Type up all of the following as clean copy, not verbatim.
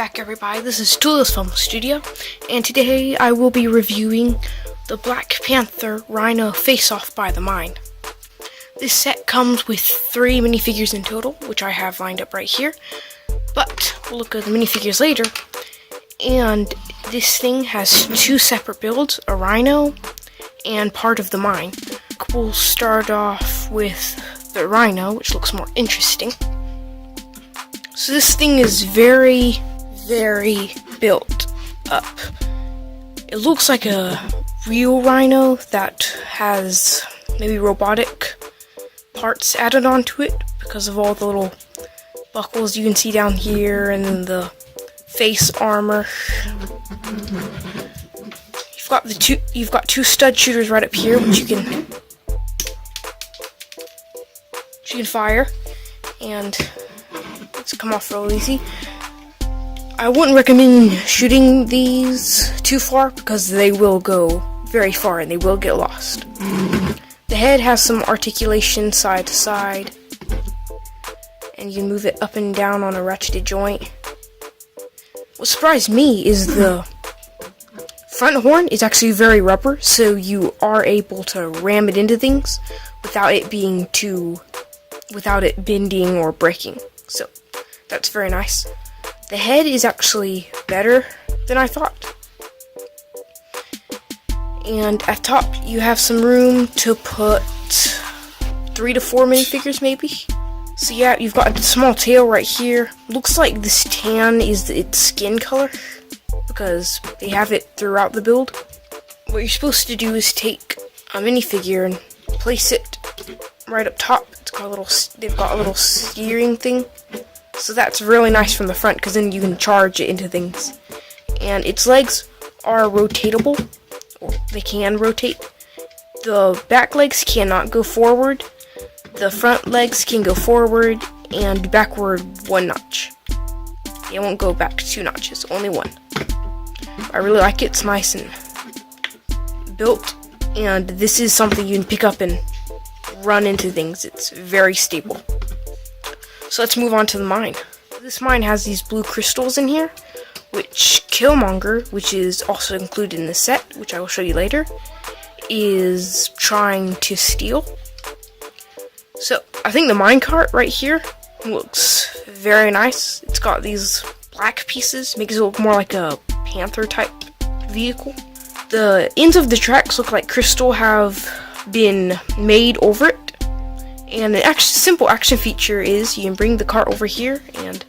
back, everybody. This is Tools Film Studio, and today I will be reviewing the Black Panther Rhino Face-Off by the Mind. This set comes with 3 minifigures in total, which I have lined up right here, but we'll look at the minifigures later. And this thing has 2 separate builds, a Rhino and part of the Mind. We'll start off with the Rhino, which looks more interesting. So this thing is very built up. It looks like a real rhino that has maybe robotic parts added onto it because of all the little buckles you can see down here and then the face armor. You've got 2 stud shooters right up here which you can fire, and it's come off real easy. I wouldn't recommend shooting these too far because they will go very far and they will get lost. The head has some articulation side to side, and you can move it up and down on a ratcheted joint. What surprised me is the front horn is actually very rubber, so you are able to ram it into things without it bending or breaking. So that's very nice. The head is actually better than I thought. And at top, you have some room to put 3 to 4 minifigures, maybe. So yeah, you've got a small tail right here. Looks like this tan is its skin color, because they have it throughout the build. What you're supposed to do is take a minifigure and place it right up top. They've got a little steering thing. So that's really nice from the front, because then you can charge it into things. And its legs are rotatable, or they can rotate. The back legs cannot go forward. The front legs can go forward and backward 1 notch. They won't go back 2 notches, only 1. I really like it. It's nice and built, and this is something you can pick up and run into things. It's very stable. So let's move on to the Mind. This Mind has these blue crystals in here, which Killmonger, which is also included in the set, which I will show you later, is trying to steal. So I think the minecart right here looks very nice. It's got these black pieces, makes it look more like a Panther type vehicle. The ends of the tracks look like crystal have been made over it. And the simple action feature is you can bring the cart over here and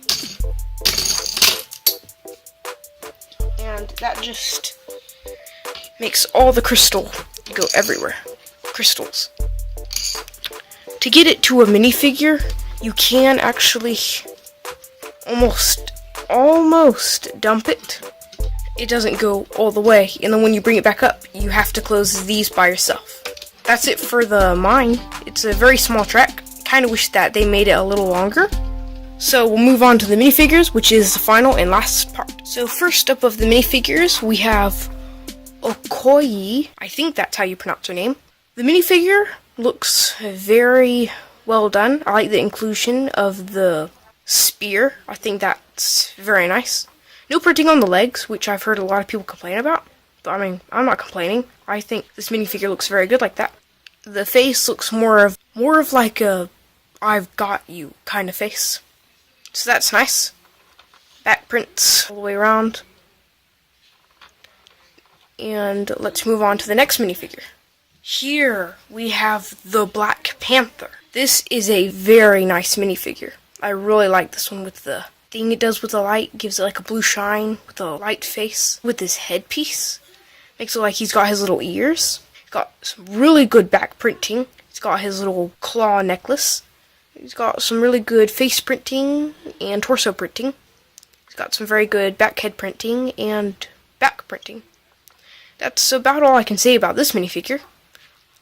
that just makes all the crystal go everywhere. Crystals. To get it to a minifigure, you can actually almost dump it. It doesn't go all the way, and then when you bring it back up, you have to close these by yourself. That's it for the Mind. It's a very small track. Kind of wish that they made it a little longer. So we'll move on to the minifigures, which is the final and last part. So first up of the minifigures, we have Okoye. I think that's how you pronounce her name. The minifigure looks very well done. I like the inclusion of the spear. I think that's very nice. No printing on the legs, which I've heard a lot of people complain about. But I mean, I'm not complaining. I think this minifigure looks very good like that. The face looks more of like a I've got you kind of face. So that's nice. Back prints all the way around. And let's move on to the next minifigure. Here we have the Black Panther. This is a very nice minifigure. I really like this one with the thing it does with the light. Gives it like a blue shine with a light face. With this headpiece. Makes it like he's got his little ears. Got some really good back printing. He's got his little claw necklace. He's got some really good face printing and torso printing. He's got some very good back head printing and back printing. That's about all I can say about this minifigure.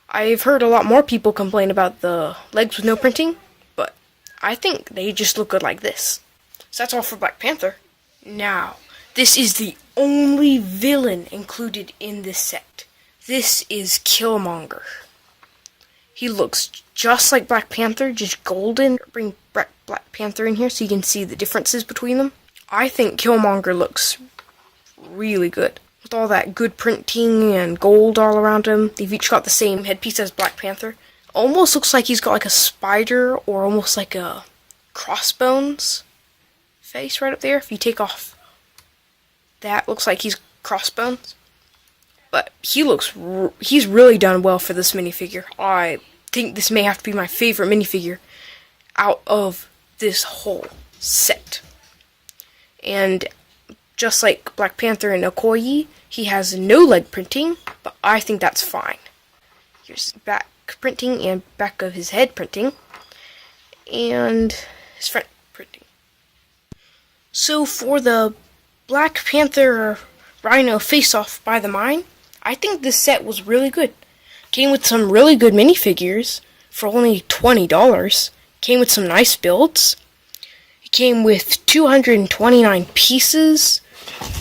I've heard a lot more people complain about the legs with no printing, but I think they just look good like this. So that's all for Black Panther. Now, this is the only villain included in this set. This is Killmonger. He looks just like Black Panther, just golden. Bring Black Panther in here so you can see the differences between them. I think Killmonger looks really good. With all that good printing and gold all around him. They've each got the same headpiece as Black Panther. Almost looks like he's got like a spider or almost like a crossbones face right up there. If you take off that, looks like he's crossbones. But he's really done well for this minifigure. I think this may have to be my favorite minifigure out of this whole set. And just like Black Panther and Okoye, he has no leg printing, but I think that's fine. Here's back printing and back of his head printing, and his front printing. So for the Black Panther Rhino face-off by the mine, I think this set was really good. Came with some really good minifigures for only $20. Came with some nice builds. It came with 229 pieces.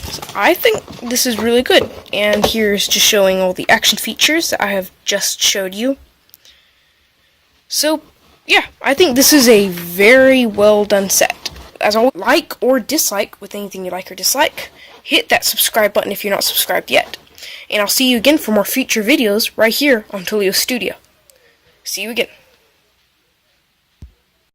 So I think this is really good. And here's just showing all the action features that I have just showed you. So, yeah, I think this is a very well done set. As always, like or dislike with anything you like or dislike. Hit that subscribe button if you're not subscribed yet. And I'll see you again for more future videos right here on Tulio Studio. See you again.